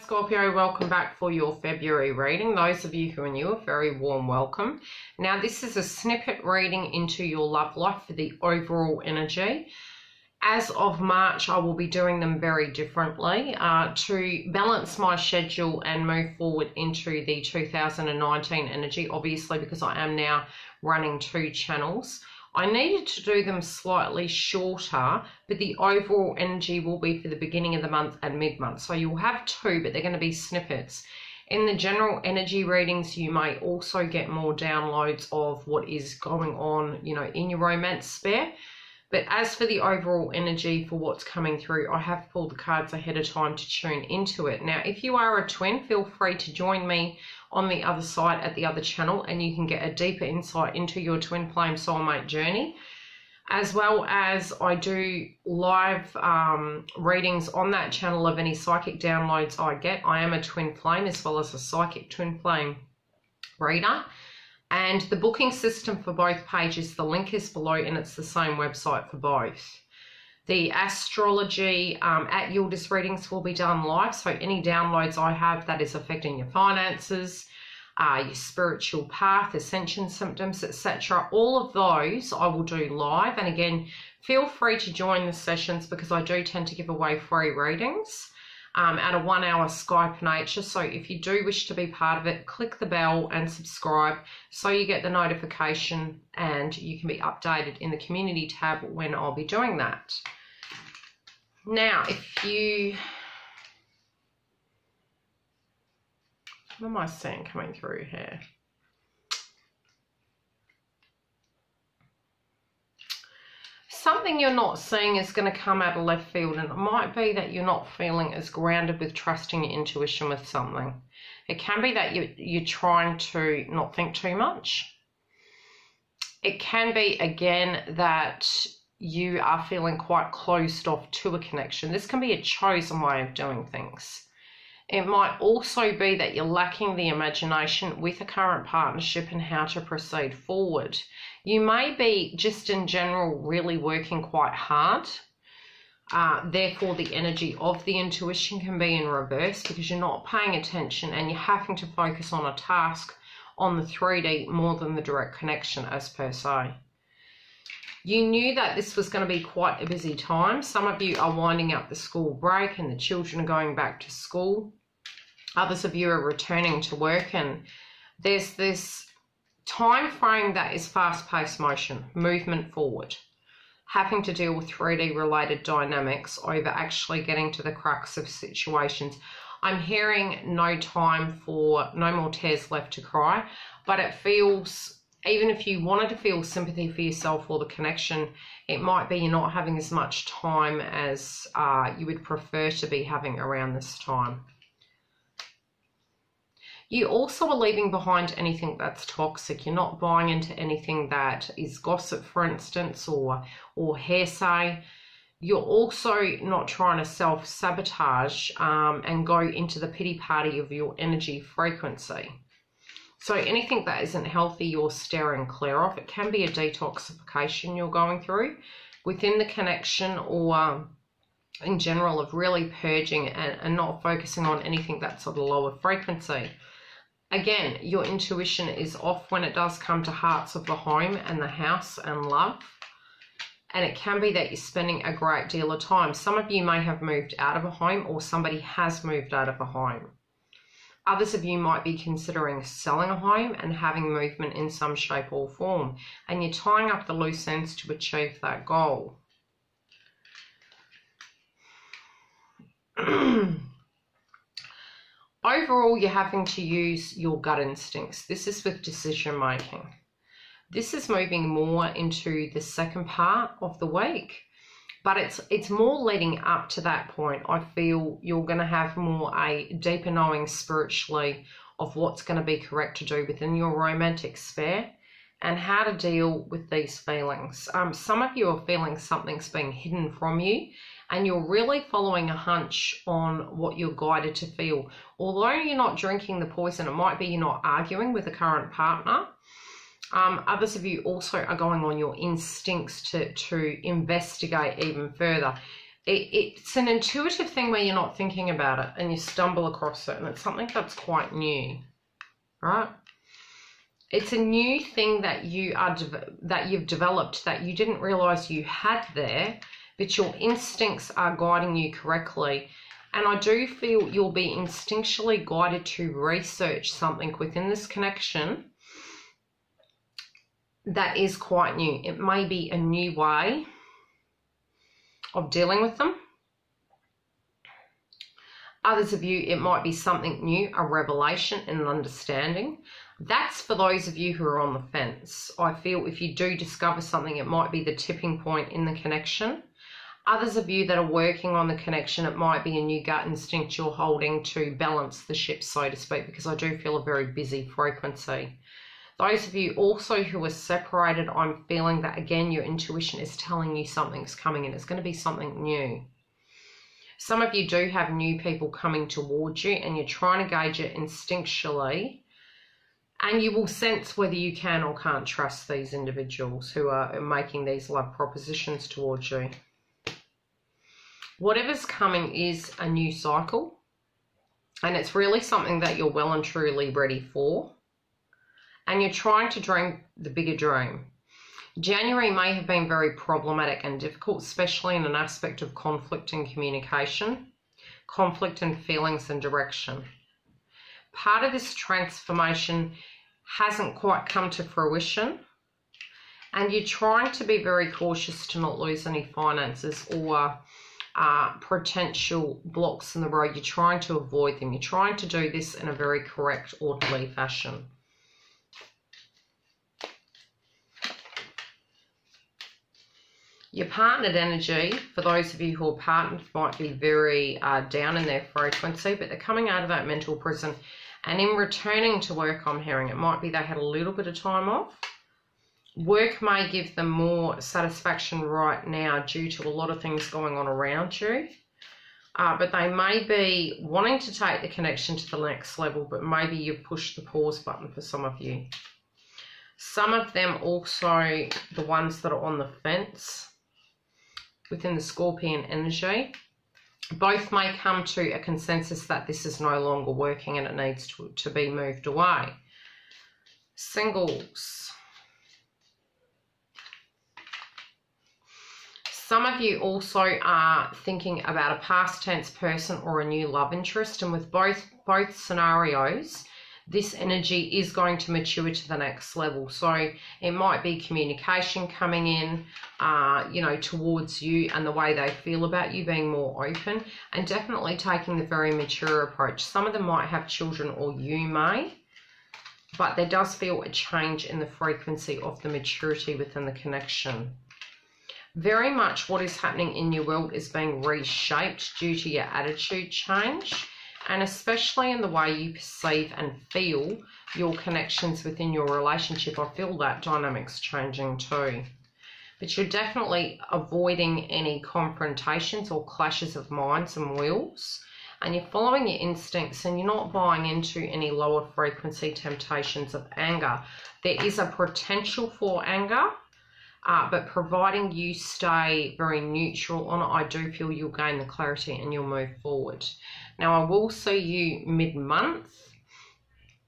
Scorpio, welcome back for your February reading. Those of you who are new, a very warm welcome. Now, this is a snippet reading into your love life for the overall energy. As of March, I will be doing them very differently to balance my schedule and move forward into the 2019 energy, obviously, because I am now running 2 channels. I needed to do them slightly shorter, but the overall energy will be for the beginning of the month and mid-month. So you'll have 2, but they're going to be snippets. In the general energy readings, you may also get more downloads of what is going on, in your romance sphere. But as for the overall energy for what's coming through, I have pulled the cards ahead of time to tune into it. Now, if you are a twin, feel free to join me on the other side at the other channel, and you can get a deeper insight into your twin flame soulmate journey, as well as I do live readings on that channel of any psychic downloads I get. I am a twin flame as well as a psychic twin flame reader, and the booking system for both pages, the link is below, and it's the same website for both. The astrology at Yildiz readings will be done live, so any downloads I have that is affecting your finances, your spiritual path, ascension symptoms, etc., all of those I will do live. And again, feel free to join the sessions because I do tend to give away free readings at a 1-hour Skype nature. So if you do wish to be part of it, click the bell and subscribe so you get the notification and you can be updated in the community tab when I'll be doing that. Now, what am I seeing coming through here? Something you're not seeing is going to come out of left field, and it might be that you're not feeling as grounded with trusting your intuition with something. It can be that you're trying to not think too much. It can be, again, that you are feeling quite closed off to a connection. This can be a chosen way of doing things. It might also be that you're lacking the imagination with a current partnership and how to proceed forward. You may be just in general really working quite hard. Therefore, the energy of the intuition can be in reverse because you're not paying attention and you're having to focus on a task on the 3D more than the direct connection as per se. You knew that this was going to be quite a busy time. Some of you are winding up the school break and the children are going back to school. Others of you are returning to work, and there's this time frame that is fast-paced motion, movement forward, having to deal with 3D related dynamics over actually getting to the crux of situations. I'm hearing no time for no more tears left to cry, but it feels, even if you wanted to feel sympathy for yourself or the connection, it might be you're not having as much time as you would prefer to be having around this time. You also are leaving behind anything that's toxic. You're not buying into anything that is gossip, for instance, or hearsay. You're also not trying to self-sabotage and go into the pity party of your energy frequency. So anything that isn't healthy, you're steering clear of. It can be a detoxification you're going through within the connection, or in general of really purging and not focusing on anything that's at a lower frequency. Again, your intuition is off when it does come to hearts of the home and the house and love. And it can be that you're spending a great deal of time. Some of you may have moved out of a home, or somebody has moved out of a home. Others of you might be considering selling a home and having movement in some shape or form, and you're tying up the loose ends to achieve that goal. Overall, you're having to use your gut instincts. This is with decision making. This is moving more into the second part of the week, but it's more leading up to that point. I feel you're going to have more a deeper knowing spiritually of what's going to be correct to do within your romantic sphere and how to deal with these feelings. Some of you are feeling something's being hidden from you, and you're really following a hunch on what you're guided to feel. Although you're not drinking the poison, it might be you're not arguing with a current partner. Others of you also are going on your instincts to investigate even further. it's an intuitive thing where you're not thinking about it and you stumble across it, and it's something that's quite new, right? It's a new thing that you've developed that you didn't realize you had there, but your instincts are guiding you correctly. And I do feel you'll be instinctually guided to research something within this connection that is quite new. It may be a new way of dealing with them. Others of you, it might be something new, a revelation and an understanding. That's for those of you who are on the fence. I feel if you do discover something, it might be the tipping point in the connection. Others of you that are working on the connection, it might be a new gut instinct you're holding to balance the ship, so to speak, because I do feel a very busy frequency. Those of you also who are separated, I'm feeling that, again, your intuition is telling you something's coming and it's going to be something new. Some of you do have new people coming towards you and you're trying to gauge it instinctually, and you will sense whether you can or can't trust these individuals who are making these love propositions towards you. Whatever's coming is a new cycle, and it's really something that you're well and truly ready for, and you're trying to dream the bigger dream. January may have been very problematic and difficult, especially in an aspect of conflict and communication, conflict and feelings and direction. Part of this transformation hasn't quite come to fruition, and you're trying to be very cautious to not lose any finances or potential blocks in the road. You're trying to avoid them. You're trying to do this in a very correct, orderly fashion. Your partnered energy, for those of you who are partnered, might be very down in their frequency, but they're coming out of that mental prison. And in returning to work, I'm hearing it might be they had a little bit of time off. Work may give them more satisfaction right now due to a lot of things going on around you. But they may be wanting to take the connection to the next level, but maybe you've pushed the pause button for some of you. Some of them also, the ones that are on the fence, within the Scorpion energy, both may come to a consensus that this is no longer working and it needs to be moved away. Singles. Some of you also are thinking about a past tense person or a new love interest, and with both scenarios, this energy is going to mature to the next level. So it might be communication coming in, towards you, and the way they feel about you being more open, and definitely taking the very mature approach. Some of them might have children, or you may, but there does feel a change in the frequency of the maturity within the connection. Very much what is happening in your world is being reshaped due to your attitude change, and especially in the way you perceive and feel your connections within your relationship. I feel that dynamic's changing too. But you're definitely avoiding any confrontations or clashes of minds and wills, and you're following your instincts, and you're not buying into any lower frequency temptations of anger. There is a potential for anger, but providing you stay very neutral on it, I do feel you'll gain the clarity and you'll move forward. Now, I will see you mid-month,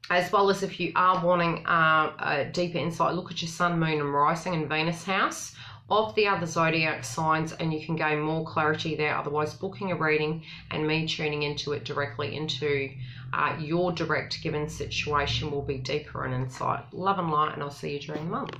as well as if you are wanting a deeper insight, look at your sun, moon and rising and Venus house of the other zodiac signs, and you can gain more clarity there. Otherwise, booking a reading and me tuning into it directly into your direct given situation will be deeper in insight. Love and light, and I'll see you during the month.